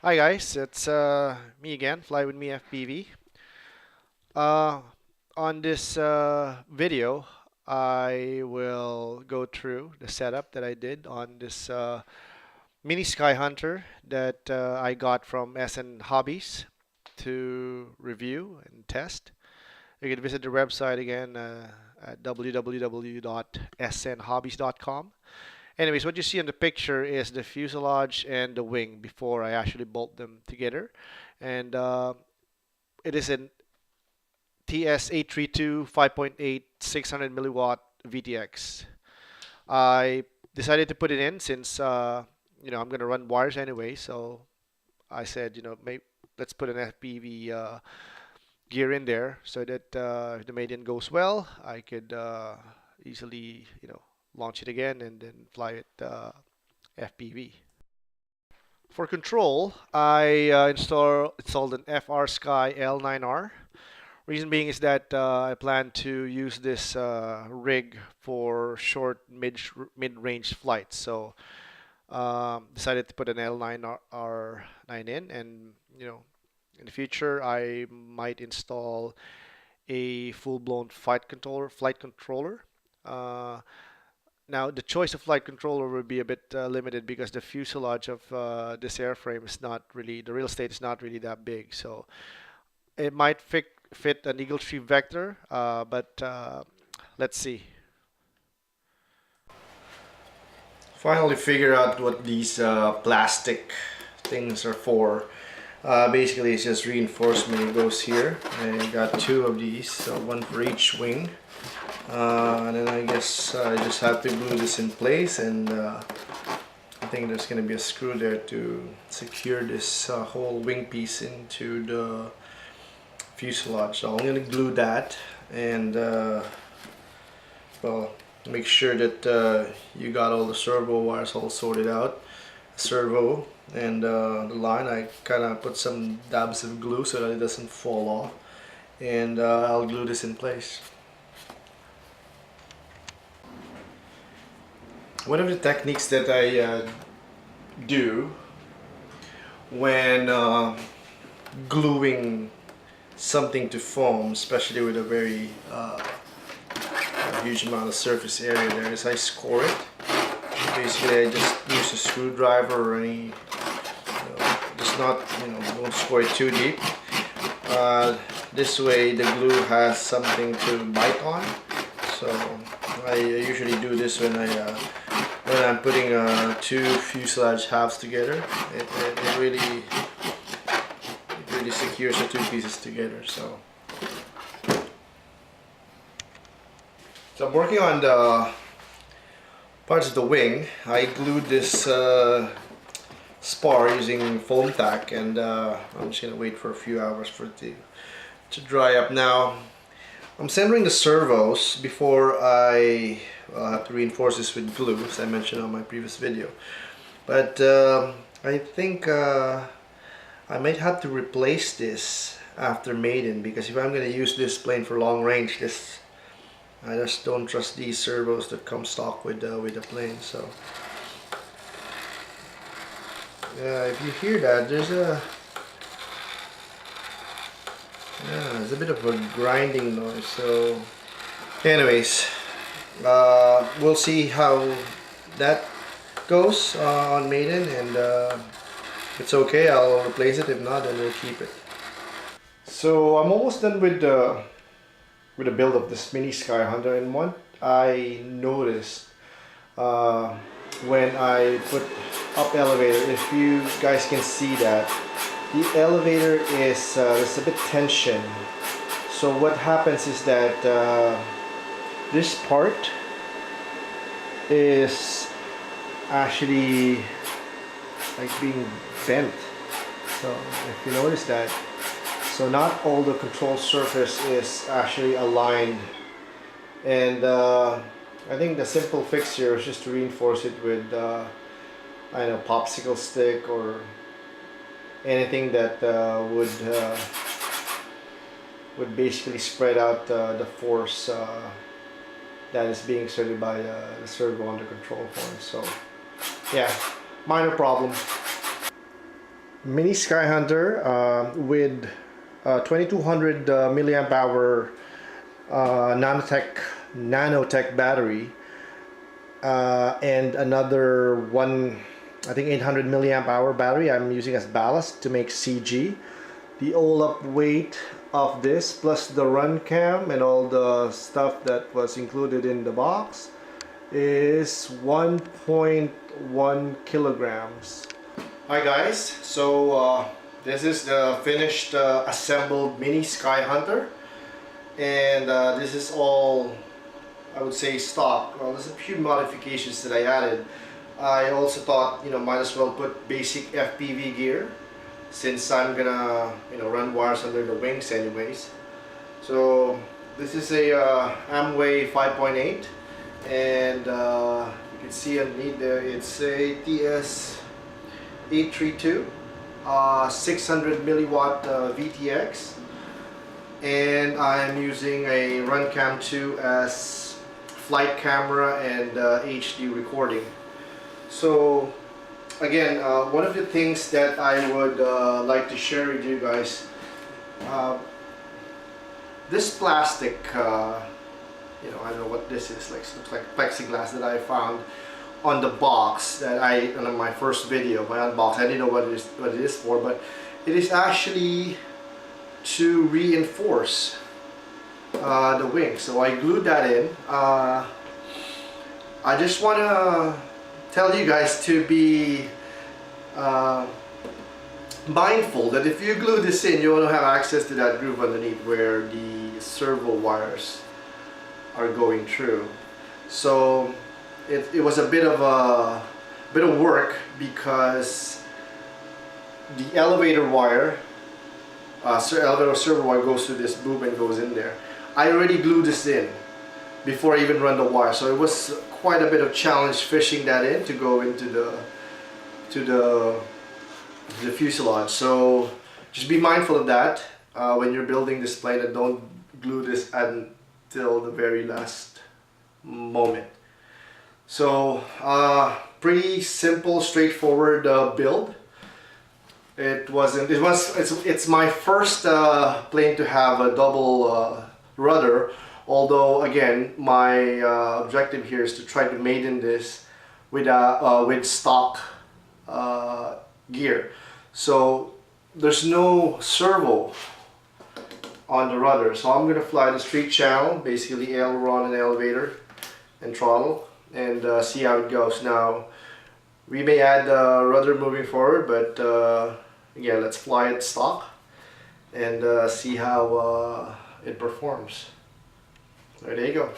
Hi guys, it's me again, Fly with Me FPV. Uh, on this video, I will go through the setup that I did on this Mini Skyhunter that I got from SN Hobbies to review and test. You can visit the website again at www.snhobbies.com. Anyways, what you see in the picture is the fuselage and the wing before I actually bolt them together. And it is an TS832 5.8 600 milliwatt VTX. I decided to put it in since I'm gonna run wires anyway, so I said, maybe let's put an FPV gear in there so that if the maiden goes well, I could easily, launch it again and then fly it FPV. For control, I installed an FR Sky L9R. Reason being is that I plan to use this rig for short mid-range flights. So decided to put an L9R9 in, and in the future I might install a full-blown flight controller. Uh, Now, the choice of flight controller will be a bit limited because the fuselage of this airframe is not really, the real estate is not really that big. So it might fit an Eagle Tree Vector, but let's see. Finally figure out what these plastic things are for. Basically, it's just reinforcement. It goes here. I got two of these, so one for each wing. And then I guess I just have to glue this in place, and I think there's going to be a screw there to secure this whole wing piece into the fuselage. So I'm going to glue that, and well, make sure that you got all the servo wires all sorted out. Servo and the line, I kind of put some dabs of glue so that it doesn't fall off, and I'll glue this in place. One of the techniques that I do when gluing something to foam, especially with a very huge amount of surface area there, is I score it. Basically, I just use a screwdriver or any, just not, don't score it too deep. This way the glue has something to bite on. So I usually do this when I'm putting two fuselage halves together. It really secures the two pieces together. So I'm working on the parts of the wing. I glued this spar using foam tack, and I'm just gonna wait for a few hours for it to dry up. Now I'm centering the servos before I have to reinforce this with glue, as I mentioned on my previous video. But I think I might have to replace this after maiden, because if I'm going to use this plane for long range, I just don't trust these servos that come stock with the plane. So yeah, if you hear that, there's a bit of a grinding noise. So anyways, we'll see how that goes on maiden, and if it's okay, I'll replace it. If not, then we'll keep it. So I'm almost done with the build of this Mini Skyhunter, and what I noticed when I put up elevator, if you guys can see that the elevator is there's a bit tension. So what happens is that this part is actually like being bent. So if you notice that, so not all the control surface is actually aligned, and I think the simple fix here is just to reinforce it with I don't know, popsicle stick or anything that would basically spread out the force that is being exerted by the servo under control point. So yeah, minor problem. Mini Skyhunter with 2200 milliamp hour nanotech battery, and another one, I think 800 milliamp hour battery I'm using as ballast to make CG. The all up weight of this plus the run cam and all the stuff that was included in the box is 1.1 kilograms. Hi guys, so this is the finished assembled Mini Skyhunter, and this is all, I would say, stock. Well, there's a few modifications that I added. I also thought, might as well put basic FPV gear since I'm gonna run wires under the wings anyways. So this is a Amway 5.8, and you can see underneath there it's a TS832 600 milliwatt VTX, and I'm using a Runcam 2 as flight camera and HD recording. So again, one of the things that I would like to share with you guys, this plastic, I don't know what this is, looks like plexiglass that I found on the box that on my first video, my unbox. I didn't know what it is for, but it is actually to reinforce the wing. So I glued that in. I just want to tell you guys to be mindful that if you glue this in, you want to have access to that groove underneath where the servo wires are going through. So it was a bit of work because the elevator wire, elevator servo wire, goes through this boob and goes in there. I already glued this in before I even run the wire, so it was quite a bit of challenge fishing that in to go into the fuselage. So just be mindful of that when you're building this plane, and don't glue this until the very last moment. So pretty simple, straightforward build. It's my first plane to have a double rudder, although again my objective here is to try to maiden this with stock gear. So there's no servo on the rudder, so I'm gonna fly the straight channel, basically aileron and elevator and throttle, and see how it goes. Now we may add rudder moving forward, but again, let's fly it stock and see how it performs. There you go.